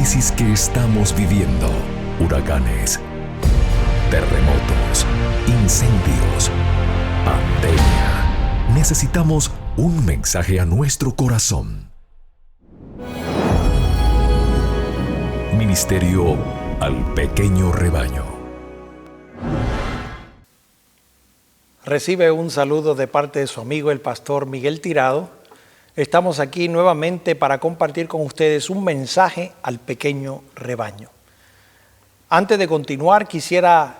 crisis que estamos viviendo, huracanes, terremotos, incendios, pandemia, necesitamos un mensaje a nuestro corazón. Ministerio al pequeño rebaño. Recibe un saludo de parte de su amigo el pastor Miguel Tirado. Estamos aquí nuevamente para compartir con ustedes un mensaje al pequeño rebaño. Antes de continuar, quisiera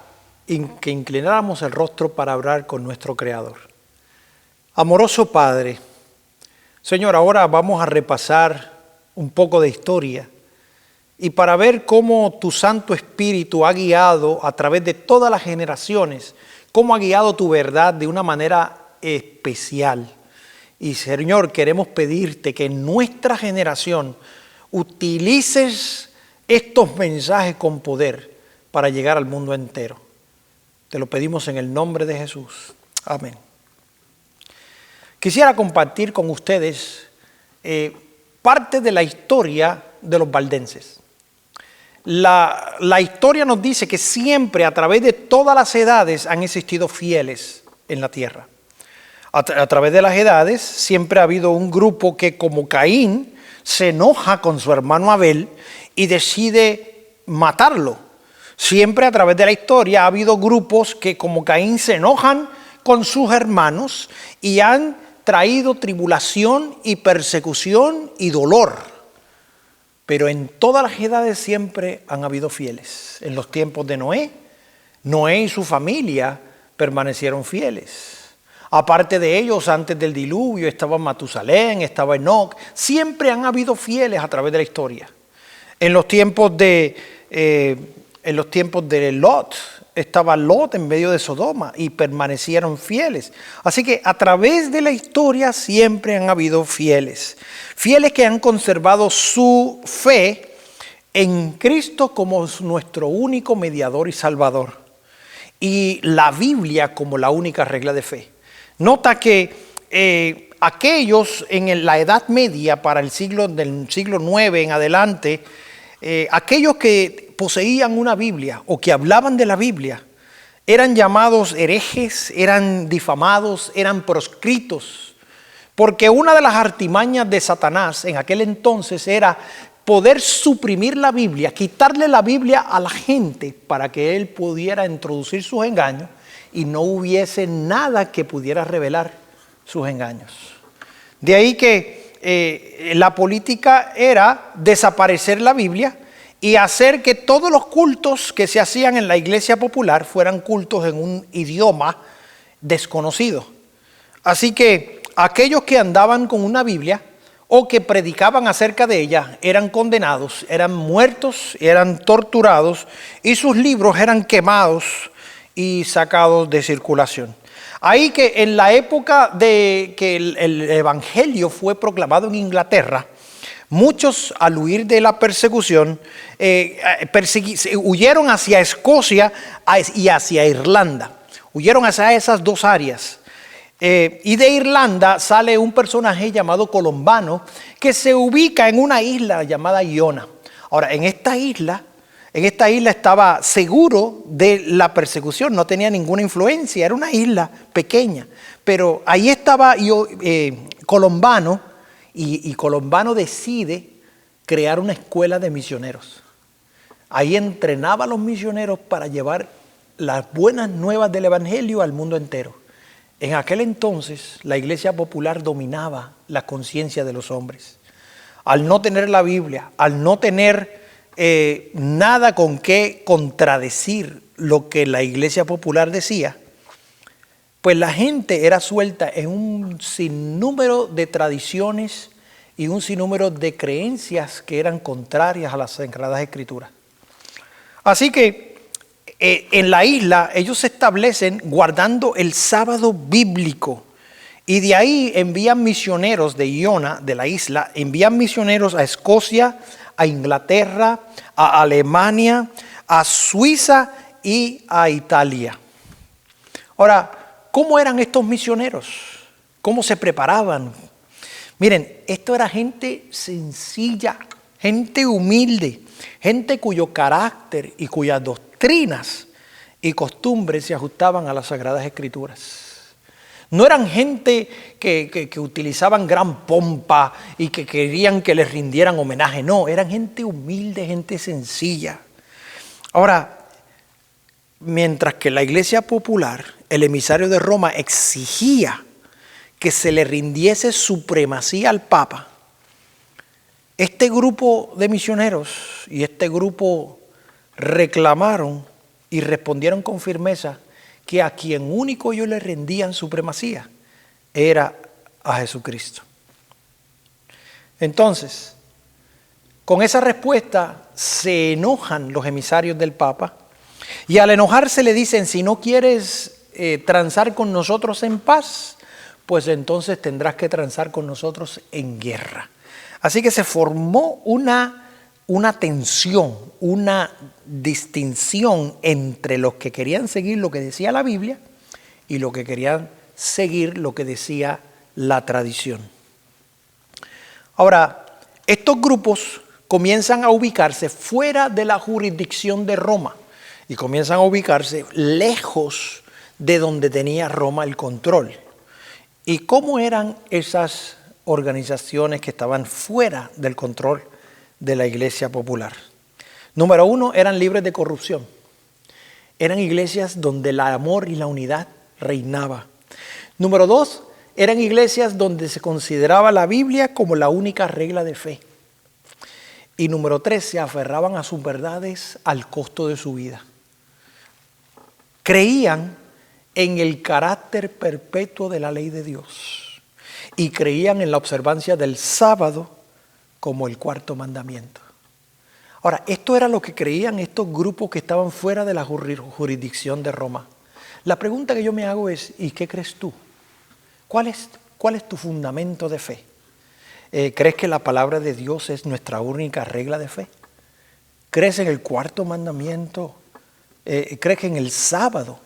que inclináramos el rostro para hablar con nuestro Creador. Amoroso Padre, Señor, ahora vamos a repasar un poco de historia y para ver cómo tu Santo Espíritu ha guiado a través de todas las generaciones, cómo ha guiado tu verdad de una manera especial. Y Señor, queremos pedirte que en nuestra generación utilices estos mensajes con poder para llegar al mundo entero. Te lo pedimos en el nombre de Jesús. Amén. Quisiera compartir con ustedes parte de la historia de los valdenses. La historia nos dice que siempre, a través de todas las edades, han existido fieles en la tierra. A través de las edades siempre ha habido un grupo que, como Caín, se enoja con su hermano Abel y decide matarlo. Siempre a través de la historia ha habido grupos que, como Caín, se enojan con sus hermanos y han traído tribulación y persecución y dolor. Pero en todas las edades siempre han habido fieles. En los tiempos de Noé, Noé y su familia permanecieron fieles. Aparte de ellos, antes del diluvio, estaba Matusalén, estaba Enoc. Siempre han habido fieles a través de la historia. En los tiempos de Lot, estaba Lot en medio de Sodoma y permanecieron fieles. Así que a través de la historia siempre han habido fieles. Fieles que han conservado su fe en Cristo como nuestro único mediador y salvador. Y la Biblia como la única regla de fe. Nota que aquellos en la Edad Media, para del siglo IX en adelante, aquellos que poseían una Biblia o que hablaban de la Biblia, eran llamados herejes, eran difamados, eran proscritos. Porque una de las artimañas de Satanás en aquel entonces era poder suprimir la Biblia, quitarle la Biblia a la gente para que él pudiera introducir sus engaños y no hubiese nada que pudiera revelar sus engaños. De ahí que la política era desaparecer la Biblia y hacer que todos los cultos que se hacían en la iglesia popular fueran cultos en un idioma desconocido. Así que aquellos que andaban con una Biblia o que predicaban acerca de ella eran condenados, eran muertos, eran torturados y sus libros eran quemados y sacados de circulación. Ahí que en la época de que el evangelio fue proclamado en Inglaterra, muchos al huir de la persecución huyeron hacia Escocia y hacia Irlanda. Huyeron hacia esas dos áreas. Y de Irlanda sale un personaje llamado Colombano que se ubica en una isla llamada Iona. Ahora, en esta isla estaba seguro de la persecución, no tenía ninguna influencia, era una isla pequeña. Pero ahí estaba Colombano y Colombano decide crear una escuela de misioneros. Ahí entrenaba a los misioneros para llevar las buenas nuevas del evangelio al mundo entero. En aquel entonces la iglesia popular dominaba la conciencia de los hombres. Al no tener la Biblia, al no tener nada con qué contradecir lo que la iglesia popular decía, pues la gente era suelta en un sinnúmero de tradiciones y un sinnúmero de creencias que eran contrarias a las Sagradas Escrituras. Así que en la isla ellos se establecen guardando el sábado bíblico y de ahí envían misioneros de Iona, de la isla, envían misioneros a Escocia, a Inglaterra, a Alemania, a Suiza y a Italia. Ahora, ¿cómo eran estos misioneros? ¿Cómo se preparaban? Miren, esto era gente sencilla, gente humilde, gente cuyo carácter y cuyas doctrinas y costumbres se ajustaban a las Sagradas Escrituras. No eran gente que utilizaban gran pompa y que querían que les rindieran homenaje. No, eran gente humilde, gente sencilla. Ahora, mientras que la Iglesia Popular, el emisario de Roma, exigía que se le rindiese supremacía al Papa, este grupo de misioneros y este grupo reclamaron y respondieron con firmeza que a quien único ellos le rendían supremacía era a Jesucristo. Entonces, con esa respuesta se enojan los emisarios del Papa y al enojarse le dicen: si no quieres transar con nosotros en paz, pues entonces tendrás que transar con nosotros en guerra. Así que se formó una tensión, una distinción entre los que querían seguir lo que decía la Biblia y los que querían seguir lo que decía la tradición. Ahora, estos grupos comienzan a ubicarse fuera de la jurisdicción de Roma y comienzan a ubicarse lejos de donde tenía Roma el control. ¿Y cómo eran esas organizaciones que estaban fuera del control de la Iglesia Popular? Número uno, eran libres de corrupción. Eran iglesias donde el amor y la unidad reinaba. Número dos, eran iglesias donde se consideraba la Biblia como la única regla de fe. Y número tres, se aferraban a sus verdades al costo de su vida. Creían en el carácter perpetuo de la ley de Dios y creían en la observancia del sábado como el cuarto mandamiento. Ahora, esto era lo que creían estos grupos que estaban fuera de la jurisdicción de Roma. La pregunta que yo me hago es: ¿y qué crees tú? ¿Cuál es tu fundamento de fe? ¿Crees que la palabra de Dios es nuestra única regla de fe? ¿Crees en el cuarto mandamiento? ¿Crees que en el sábado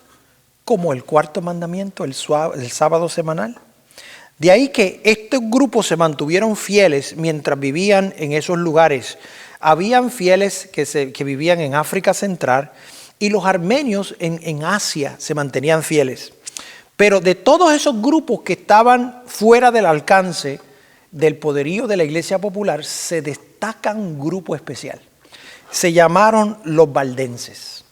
como el cuarto mandamiento, el sábado semanal? De ahí que estos grupos se mantuvieron fieles mientras vivían en esos lugares. Habían fieles que vivían en África Central y los armenios en Asia se mantenían fieles. Pero de todos esos grupos que estaban fuera del alcance del poderío de la Iglesia Popular, se destaca un grupo especial. Se llamaron los valdenses.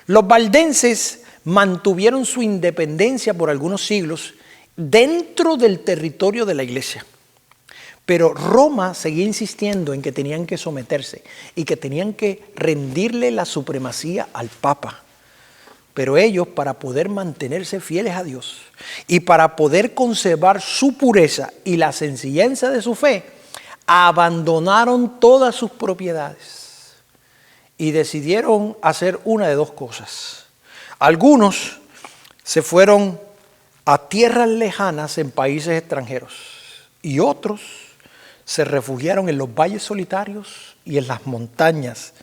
Los valdenses mantuvieron su independencia por algunos siglos dentro del territorio de la Iglesia. Pero Roma seguía insistiendo en que tenían que someterse y que tenían que rendirle la supremacía al Papa. Pero ellos, para poder mantenerse fieles a Dios y para poder conservar su pureza y la sencillez de su fe, abandonaron todas sus propiedades y decidieron hacer una de dos cosas. Algunos se fueron a tierras lejanas en países extranjeros y otros se refugiaron en los valles solitarios y en las montañas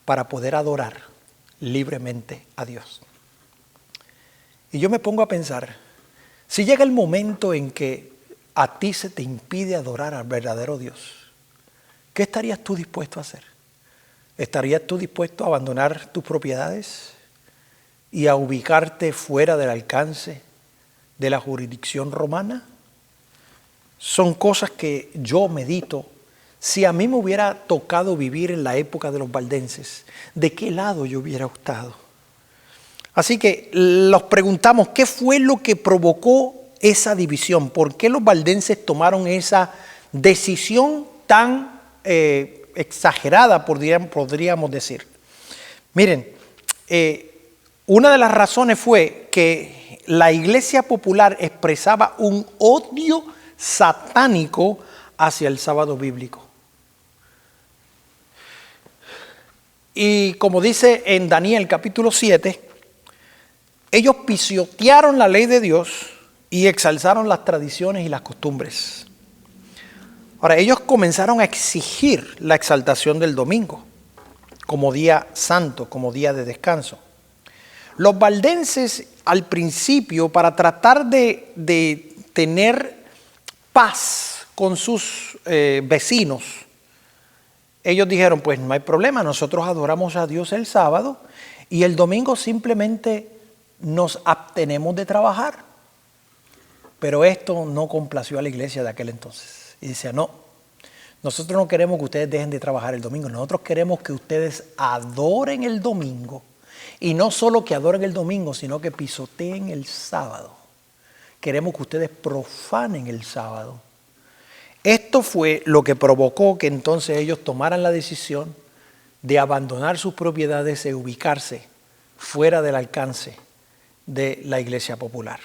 para poder adorar libremente a Dios. Y yo me pongo a pensar, si llega el momento en que a ti se te impide adorar al verdadero Dios, ¿qué estarías tú dispuesto a hacer? ¿Estarías tú dispuesto a abandonar tus propiedades y a ubicarte fuera del alcance de la jurisdicción romana? Son cosas que yo medito. Si a mí me hubiera tocado vivir en la época de los valdenses, ¿de qué lado yo hubiera estado? Así que los preguntamos, ¿qué fue lo que provocó esa división? ¿Por qué los valdenses tomaron esa decisión tan exagerada, podríamos decir? Miren, una de las razones fue que la Iglesia Popular expresaba un odio satánico hacia el sábado bíblico. Y como dice en Daniel capítulo 7, ellos pisotearon la ley de Dios y exalzaron las tradiciones y las costumbres. Ahora, ellos comenzaron a exigir la exaltación del domingo como día santo, como día de descanso. Los valdenses al principio, para tratar de tener paz con sus vecinos, ellos dijeron, pues no hay problema, nosotros adoramos a Dios el sábado y el domingo simplemente nos abstenemos de trabajar. Pero esto no complació a la iglesia de aquel entonces. Y decía, no, nosotros no queremos que ustedes dejen de trabajar el domingo, nosotros queremos que ustedes adoren el domingo. Y no solo que adoren el domingo, sino que pisoteen el sábado. Queremos que ustedes profanen el sábado. Esto fue lo que provocó que entonces ellos tomaran la decisión de abandonar sus propiedades e ubicarse fuera del alcance de la iglesia popular.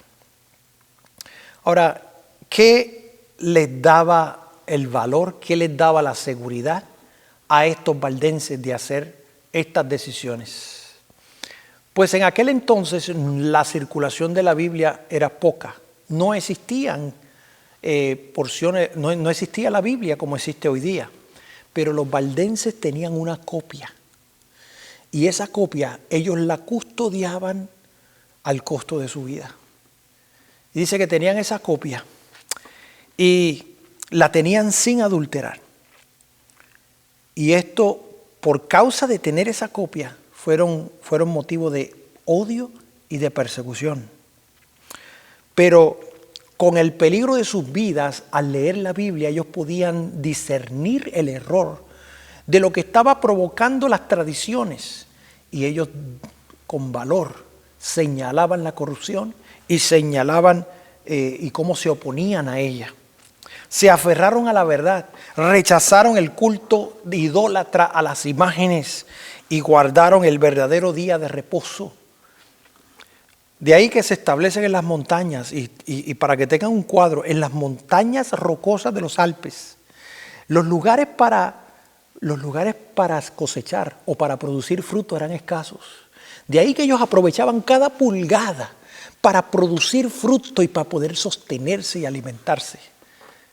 Ahora, ¿qué les daba el valor, qué les daba la seguridad a estos valdenses de hacer estas decisiones? Pues en aquel entonces la circulación de la Biblia era poca. No existían porciones, no existía la Biblia como existe hoy día. Pero los valdenses tenían una copia. Y esa copia ellos la custodiaban al costo de su vida. Y dice que tenían esa copia y la tenían sin adulterar. Y esto, por causa de tener esa copia, fueron motivo de odio y de persecución. Pero con el peligro de sus vidas, al leer la Biblia, ellos podían discernir el error de lo que estaba provocando las tradiciones. Y ellos, con valor, señalaban la corrupción y señalaban y cómo se oponían a ella. Se aferraron a la verdad, rechazaron el culto idólatra a las imágenes y guardaron el verdadero día de reposo. De ahí que se establecen en las montañas, y para que tengan un cuadro, en las montañas rocosas de los Alpes, los lugares para cosechar o para producir fruto eran escasos. De ahí que ellos aprovechaban cada pulgada para producir fruto y para poder sostenerse y alimentarse.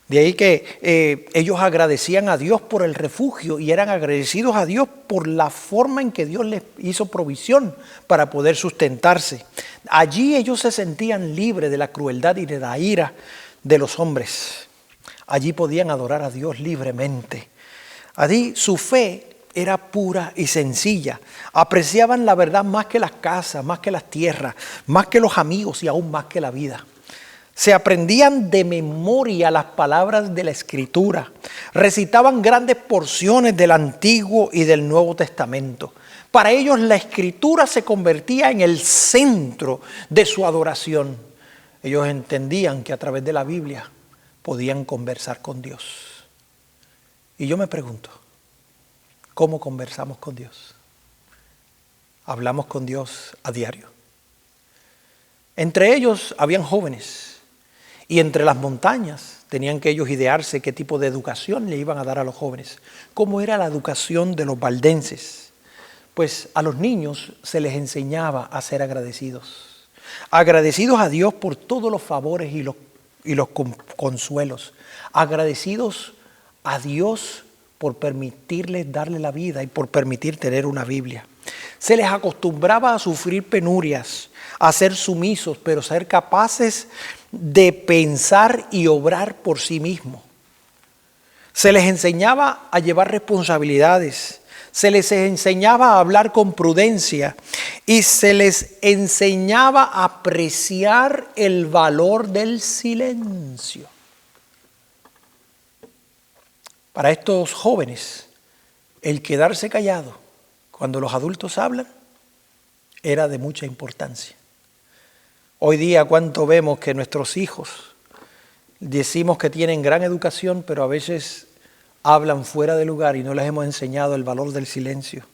De ahí que ellos agradecían a Dios por el refugio y eran agradecidos a Dios por la forma en que Dios les hizo provisión para poder sustentarse. Allí ellos se sentían libres de la crueldad y de la ira de los hombres. Allí podían adorar a Dios libremente. Allí su fe era pura y sencilla. Apreciaban la verdad más que las casas, más que las tierras, más que los amigos y aún más que la vida. Se aprendían de memoria las palabras de la Escritura. Recitaban grandes porciones del Antiguo y del Nuevo Testamento. Para ellos la Escritura se convertía en el centro de su adoración. Ellos entendían que a través de la Biblia podían conversar con Dios. Y yo me pregunto, ¿cómo conversamos con Dios? Hablamos con Dios a diario. Entre ellos habían jóvenes. Y entre las montañas tenían que ellos idearse qué tipo de educación le iban a dar a los jóvenes. ¿Cómo era la educación de los valdenses? Pues a los niños se les enseñaba a ser agradecidos. Agradecidos a Dios por todos los favores y los consuelos. Agradecidos a Dios por permitirles darle la vida y por permitir tener una Biblia. Se les acostumbraba a sufrir penurias, a ser sumisos, pero ser capaces de pensar y obrar por sí mismos. Se les enseñaba a llevar responsabilidades, se les enseñaba a hablar con prudencia y se les enseñaba a apreciar el valor del silencio. Para estos jóvenes, el quedarse callado cuando los adultos hablan era de mucha importancia. Hoy día, ¿cuánto vemos que nuestros hijos decimos que tienen gran educación, pero a veces hablan fuera de lugar y no les hemos enseñado el valor del silencio?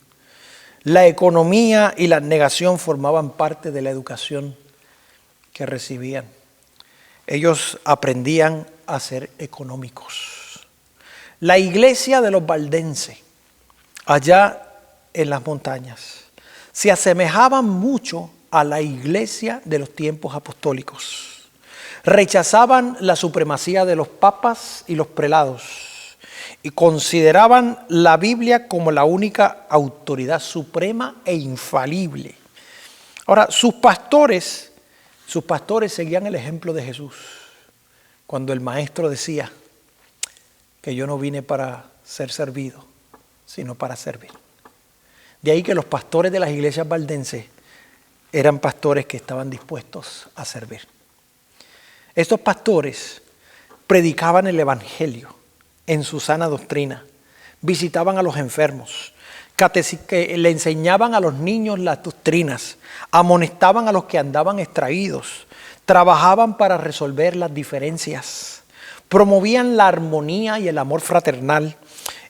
La economía y la abnegación formaban parte de la educación que recibían. Ellos aprendían a ser económicos. La iglesia de los valdenses, allá en las montañas, se asemejaban mucho a la iglesia de los tiempos apostólicos. Rechazaban la supremacía de los papas y los prelados y consideraban la Biblia como la única autoridad suprema e infalible. Ahora, sus pastores seguían el ejemplo de Jesús cuando el maestro decía que yo no vine para ser servido, sino para servir. De ahí que los pastores de las iglesias valdenses eran pastores que estaban dispuestos a servir. Estos pastores predicaban el evangelio en su sana doctrina, visitaban a los enfermos, le enseñaban a los niños las doctrinas, amonestaban a los que andaban extraídos, trabajaban para resolver las diferencias, promovían la armonía y el amor fraternal.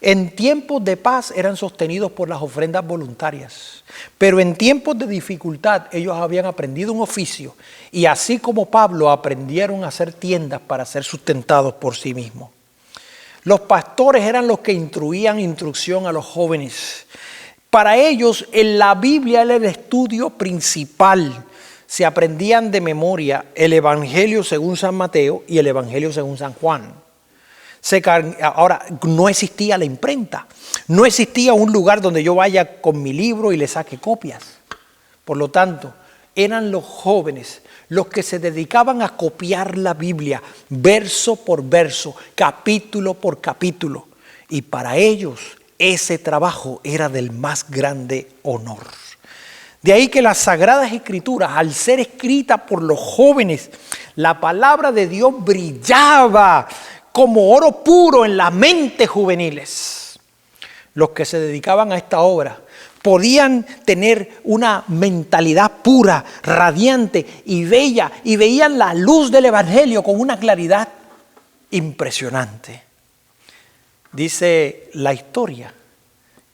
En tiempos de paz eran sostenidos por las ofrendas voluntarias, pero en tiempos de dificultad ellos habían aprendido un oficio y así como Pablo aprendieron a hacer tiendas para ser sustentados por sí mismos. Los pastores eran los que instrucción a los jóvenes. Para ellos en la Biblia era el estudio principal. Se aprendían de memoria el Evangelio según San Mateo y el Evangelio según San Juan. Ahora, no existía la imprenta, no existía un lugar donde yo vaya con mi libro y le saque copias. Por lo tanto, eran los jóvenes los que se dedicaban a copiar la Biblia, verso por verso, capítulo por capítulo. Y para ellos ese trabajo era del más grande honor. De ahí que las Sagradas Escrituras, al ser escritas por los jóvenes, la palabra de Dios brillaba como oro puro en las mentes juveniles. Los que se dedicaban a esta obra podían tener una mentalidad pura, radiante y bella, y veían la luz del Evangelio con una claridad impresionante. Dice la historia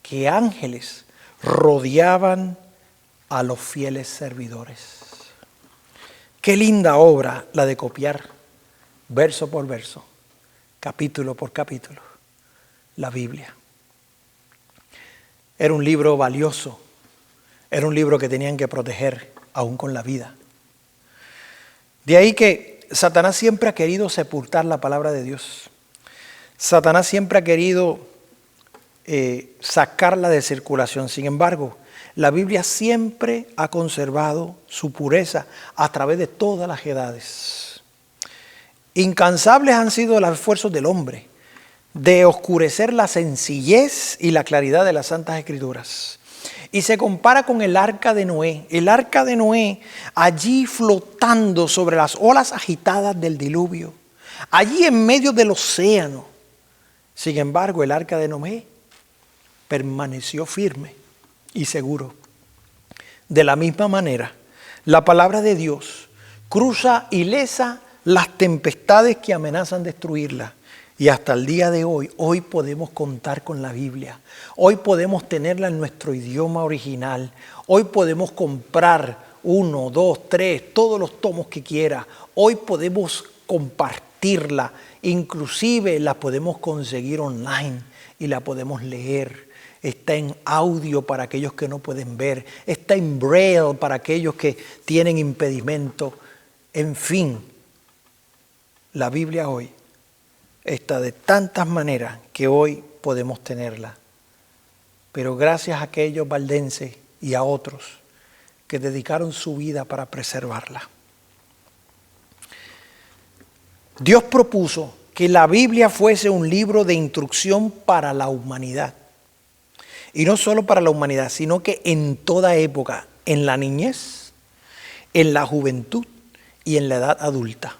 que ángeles rodeaban a los fieles servidores. Qué linda obra la de copiar verso por verso, capítulo por capítulo, la Biblia. Era un libro valioso, era un libro que tenían que proteger aún con la vida. De ahí que Satanás siempre ha querido sepultar la palabra de Dios. Satanás siempre ha querido sacarla de circulación. Sin embargo, la Biblia siempre ha conservado su pureza a través de todas las edades. Incansables han sido los esfuerzos del hombre de oscurecer la sencillez y la claridad de las Santas Escrituras. Y se compara con el arca de Noé. El arca de Noé allí flotando sobre las olas agitadas del diluvio, allí en medio del océano. Sin embargo, el arca de Noé permaneció firme y seguro. De la misma manera, la palabra de Dios cruza ilesa las tempestades que amenazan destruirla. Y hasta el día de hoy podemos contar con la Biblia. Hoy podemos tenerla en nuestro idioma original. Hoy podemos comprar 1, 2, 3, todos los tomos que quiera. Hoy podemos compartirla. Inclusive la podemos conseguir online y la podemos leer. Está en audio para aquellos que no pueden ver. Está en braille para aquellos que tienen impedimento. En fin, la Biblia hoy está de tantas maneras que hoy podemos tenerla. Pero gracias a aquellos valdenses y a otros que dedicaron su vida para preservarla. Dios propuso que la Biblia fuese un libro de instrucción para la humanidad. Y no solo para la humanidad, sino que en toda época, en la niñez, en la juventud y en la edad adulta.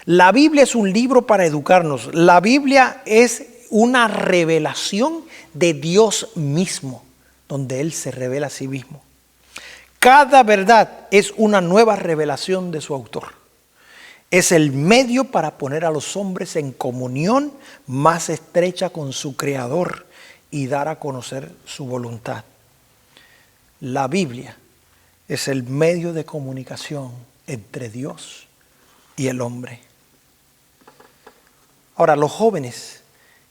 La Biblia es un libro para educarnos. La Biblia es una revelación de Dios mismo, donde Él se revela a sí mismo. Cada verdad es una nueva revelación de su autor. Es el medio para poner a los hombres en comunión más estrecha con su Creador y dar a conocer su voluntad. La Biblia es el medio de comunicación entre Dios y el hombre. Ahora, los jóvenes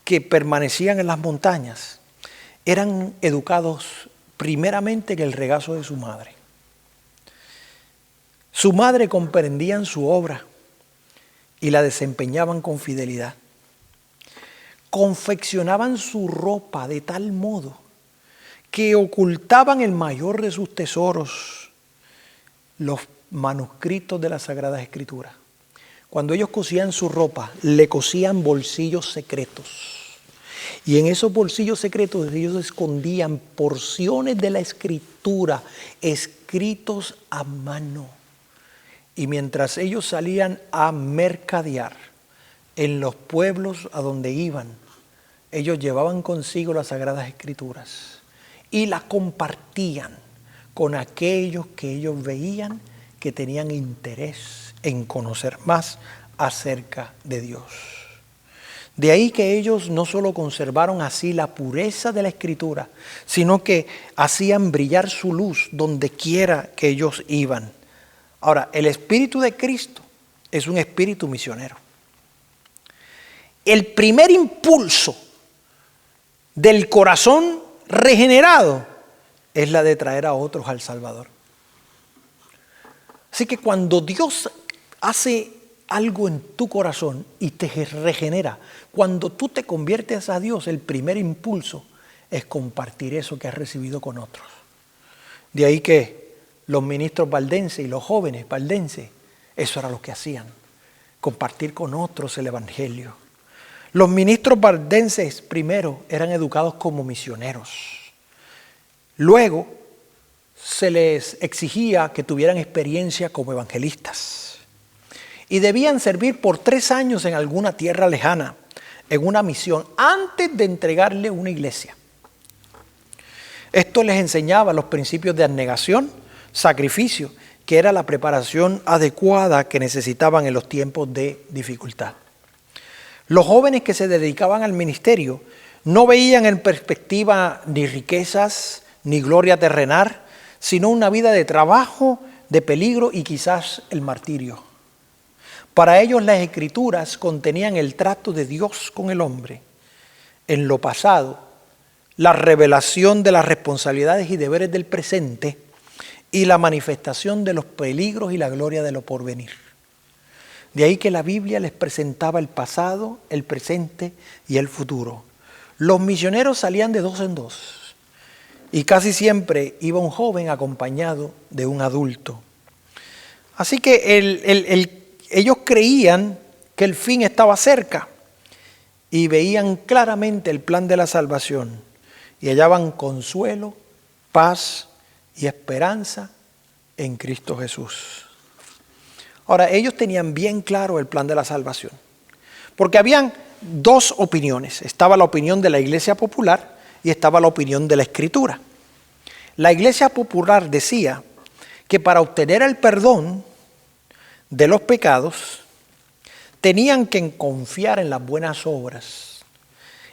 que permanecían en las montañas eran educados primeramente en el regazo de su madre. Su madre comprendía su obra y la desempeñaban con fidelidad. Confeccionaban su ropa de tal modo que ocultaban el mayor de sus tesoros, los manuscritos de las Sagradas Escrituras. Cuando ellos cosían su ropa, le cosían bolsillos secretos. Y en esos bolsillos secretos ellos escondían porciones de la Escritura escritos a mano. Y mientras ellos salían a mercadear en los pueblos a donde iban, ellos llevaban consigo las Sagradas Escrituras y las compartían con aquellos que ellos veían que tenían interés en conocer más acerca de Dios. De ahí que ellos no solo conservaron así la pureza de la Escritura, sino que hacían brillar su luz donde quiera que ellos iban. Ahora, el Espíritu de Cristo es un espíritu misionero. El primer impulso del corazón regenerado es la de traer a otros al Salvador. Así que cuando Dios hace algo en tu corazón y te regenera, cuando tú te conviertes a Dios, el primer impulso es compartir eso que has recibido con otros. De ahí que los ministros valdenses y los jóvenes valdenses, eso era lo que hacían, compartir con otros el Evangelio. Los ministros valdenses primero eran educados como misioneros. Luego se les exigía que tuvieran experiencia como evangelistas. Y debían servir por 3 años en alguna tierra lejana, en una misión, antes de entregarle una iglesia. Esto les enseñaba los principios de abnegación, sacrificio, que era la preparación adecuada que necesitaban en los tiempos de dificultad. Los jóvenes que se dedicaban al ministerio no veían en perspectiva ni riquezas, ni gloria terrenal, sino una vida de trabajo, de peligro y quizás el martirio. Para ellos las Escrituras contenían el trato de Dios con el hombre. En lo pasado, la revelación de las responsabilidades y deberes del presente y la manifestación de los peligros y la gloria de lo porvenir. De ahí que la Biblia les presentaba el pasado, el presente y el futuro. Los misioneros salían de 2 en 2 y casi siempre iba un joven acompañado de un adulto. Así que ellos creían que el fin estaba cerca y veían claramente el plan de la salvación y hallaban consuelo, paz y esperanza en Cristo Jesús. Ahora, ellos tenían bien claro el plan de la salvación, porque habían 2 opiniones. Estaba la opinión de la Iglesia Popular y estaba la opinión de la Escritura. La Iglesia Popular decía que para obtener el perdón de los pecados, tenían que confiar en las buenas obras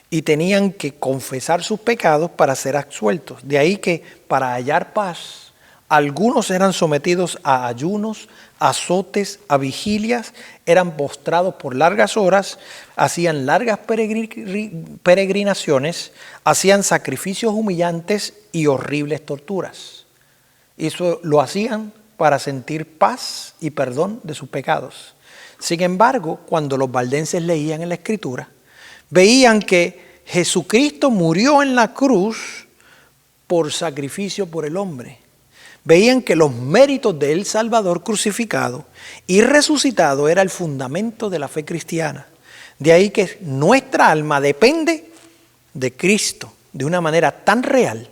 y tenían que confesar sus pecados para ser absueltos. De ahí que para hallar paz, algunos eran sometidos a ayunos, azotes, a vigilias, eran postrados por largas horas, hacían largas peregrinaciones, hacían sacrificios humillantes y horribles torturas. Eso lo hacían para sentir paz y perdón de sus pecados. Sin embargo, cuando los valdenses leían en la Escritura, veían que Jesucristo murió en la cruz por sacrificio por el hombre. Veían que los méritos del Salvador crucificado y resucitado era el fundamento de la fe cristiana. De ahí que nuestra alma depende de Cristo de una manera tan real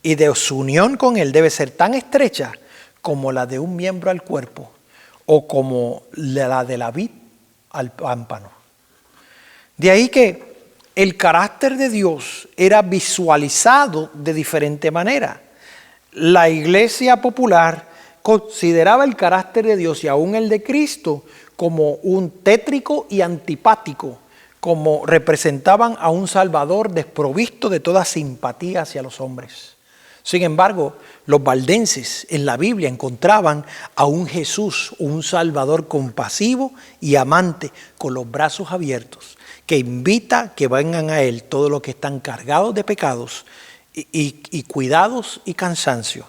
y de su unión con Él debe ser tan estrecha como la de un miembro al cuerpo o como la de la vid al pámpano. De ahí que el carácter de Dios era visualizado de diferente manera. La Iglesia Popular consideraba el carácter de Dios y aún el de Cristo como un tétrico y antipático, como representaban a un Salvador desprovisto de toda simpatía hacia los hombres. Sin embargo, los valdenses en la Biblia encontraban a un Jesús, un Salvador compasivo y amante, con los brazos abiertos, que invita a que vengan a Él todos los que están cargados de pecados y cuidados y cansancio,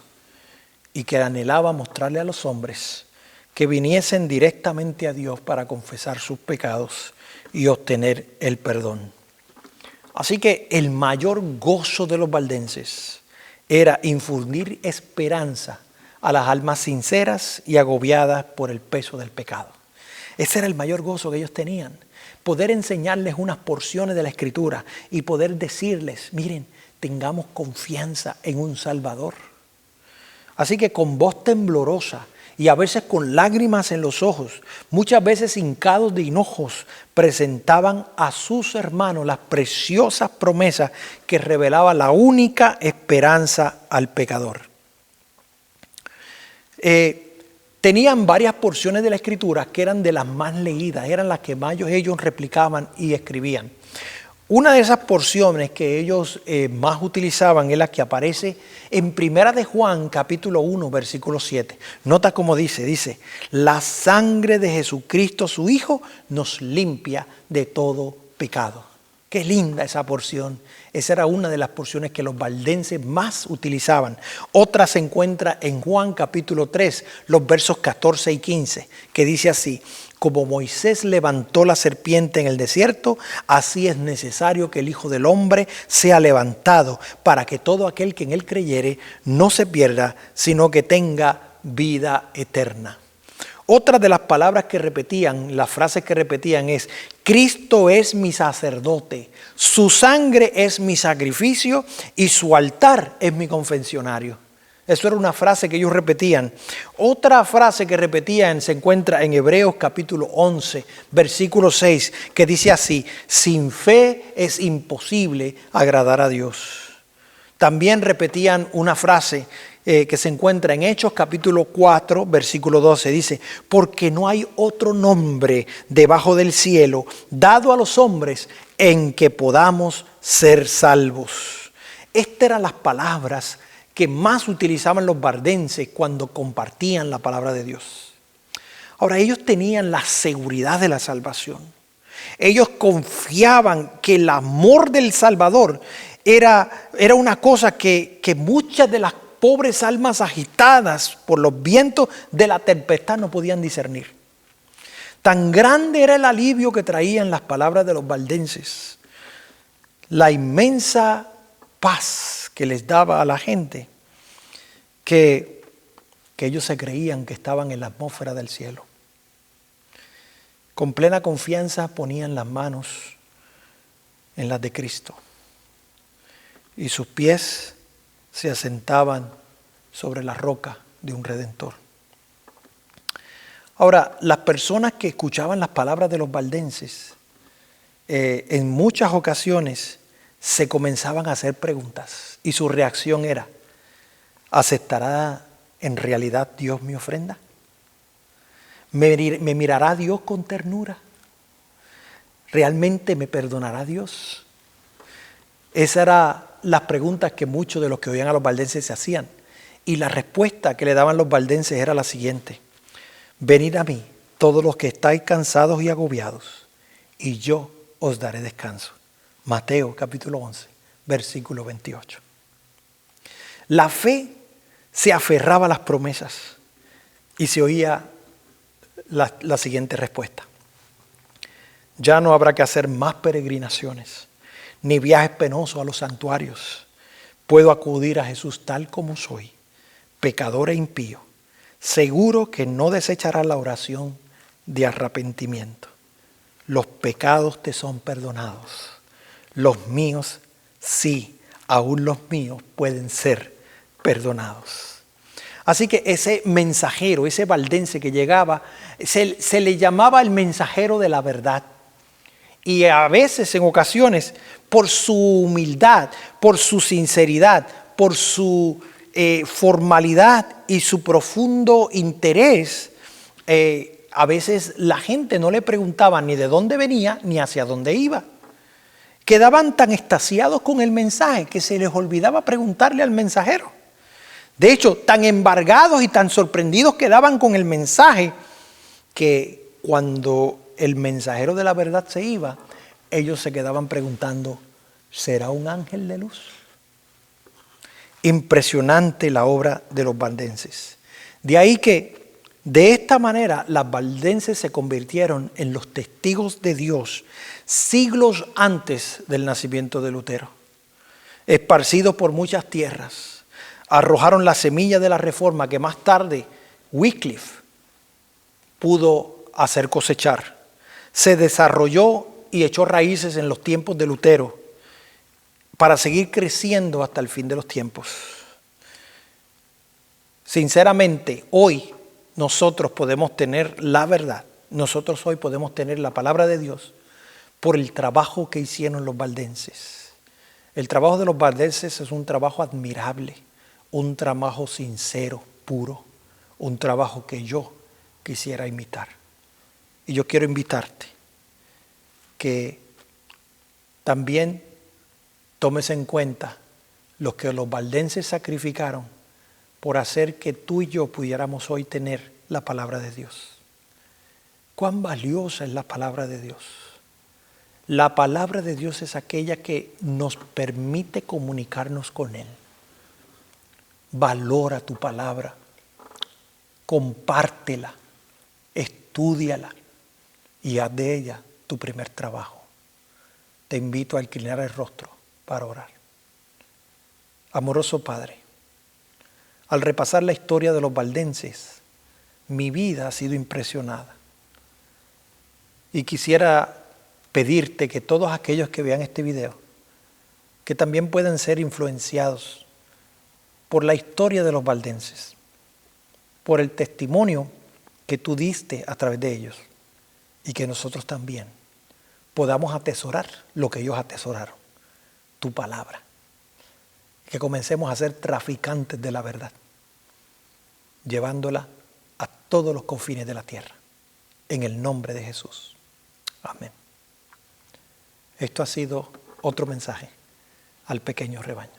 y que anhelaba mostrarle a los hombres que viniesen directamente a Dios para confesar sus pecados y obtener el perdón. Así que el mayor gozo de los valdenses era infundir esperanza a las almas sinceras y agobiadas por el peso del pecado. Ese era el mayor gozo que ellos tenían, poder enseñarles unas porciones de la Escritura y poder decirles, miren, tengamos confianza en un Salvador. Así que con voz temblorosa y a veces con lágrimas en los ojos, muchas veces hincados de hinojos, presentaban a sus hermanos las preciosas promesas que revelaba la única esperanza al pecador. Tenían varias porciones de la Escritura que eran de las más leídas, eran las que más ellos replicaban y escribían. Una de esas porciones que ellos más utilizaban es la que aparece en Primera de Juan, capítulo 1, versículo 7. Nota cómo dice, la sangre de Jesucristo, su Hijo, nos limpia de todo pecado. Qué linda esa porción. Esa era una de las porciones que los valdenses más utilizaban. Otra se encuentra en Juan capítulo 3, los versos 14 y 15, que dice así: como Moisés levantó la serpiente en el desierto, así es necesario que el Hijo del Hombre sea levantado, para que todo aquel que en él creyere no se pierda, sino que tenga vida eterna. Otra de las palabras que repetían, las frases que repetían es: Cristo es mi sacerdote, su sangre es mi sacrificio y su altar es mi confesionario. Eso era una frase que ellos repetían. Otra frase que repetían se encuentra en Hebreos capítulo 11, versículo 6, que dice así: sin fe es imposible agradar a Dios. También repetían una frase que se encuentra en Hechos capítulo 4, versículo 12, dice: porque no hay otro nombre debajo del cielo dado a los hombres en que podamos ser salvos. Estas eran las palabras que más utilizaban los valdenses cuando compartían la palabra de Dios. Ahora, ellos tenían la seguridad de la salvación. Ellos confiaban que el amor del Salvador era una cosa que muchas de las pobres almas agitadas por los vientos de la tempestad no podían discernir. Tan grande era el alivio que traían las palabras de los valdenses, la inmensa paz que les daba a la gente, que ellos se creían que estaban en la atmósfera del cielo. Con plena confianza ponían las manos en las de Cristo y sus pies se asentaban sobre la roca de un Redentor. Ahora, las personas que escuchaban las palabras de los valdenses, en muchas ocasiones se comenzaban a hacer preguntas y su reacción era: ¿aceptará en realidad Dios mi ofrenda? ¿Me mirará Dios con ternura? ¿Realmente me perdonará Dios? Esas eran las preguntas que muchos de los que oían a los valdenses se hacían. Y la respuesta que le daban los valdenses era la siguiente: venid a mí, todos los que estáis cansados y agobiados, y yo os daré descanso. Mateo capítulo 11, versículo 28. La fe se aferraba a las promesas y se oía la siguiente respuesta: ya no habrá que hacer más peregrinaciones ni viajes penosos a los santuarios. Puedo acudir a Jesús tal como soy, pecador e impío, seguro que no desechará la oración de arrepentimiento. Los pecados te son perdonados, los míos sí, aún los míos pueden ser perdonados. Así que ese mensajero, ese valdense que llegaba, se le llamaba el mensajero de la verdad. Y a veces, en ocasiones, por su humildad, por su sinceridad, por su formalidad y su profundo interés, a veces la gente no le preguntaba ni de dónde venía ni hacia dónde iba. Quedaban tan extasiados con el mensaje que se les olvidaba preguntarle al mensajero. De hecho, tan embargados y tan sorprendidos quedaban con el mensaje que cuando el mensajero de la verdad se iba, ellos se quedaban preguntando: ¿será un ángel de luz? Impresionante la obra de los valdenses. De ahí que de esta manera las valdenses se convirtieron en los testigos de Dios siglos antes del nacimiento de Lutero. Esparcidos por muchas tierras, arrojaron la semilla de la reforma que más tarde Wycliffe pudo hacer cosechar. Se desarrolló y echó raíces en los tiempos de Lutero para seguir creciendo hasta el fin de los tiempos. Sinceramente, hoy nosotros podemos tener la verdad. Nosotros hoy podemos tener la palabra de Dios por el trabajo que hicieron los valdenses. El trabajo de los valdenses es un trabajo admirable, un trabajo sincero, puro, un trabajo que yo quisiera imitar. Y yo quiero invitarte que también tomes en cuenta lo que los valdenses sacrificaron por hacer que tú y yo pudiéramos hoy tener la palabra de Dios. Cuán valiosa es la palabra de Dios. La palabra de Dios es aquella que nos permite comunicarnos con Él. Valora tu palabra, compártela, estúdiala y haz de ella tu primer trabajo. Te invito a inclinar el rostro para orar. Amoroso Padre, al repasar la historia de los valdenses, mi vida ha sido impresionada. Y quisiera pedirte que todos aquellos que vean este video, que también puedan ser influenciados por la historia de los valdenses, por el testimonio que tú diste a través de ellos, y que nosotros también podamos atesorar lo que ellos atesoraron, tu palabra. Que comencemos a ser traficantes de la verdad, llevándola a todos los confines de la tierra, en el nombre de Jesús. Amén. Esto ha sido otro mensaje al pequeño rebaño.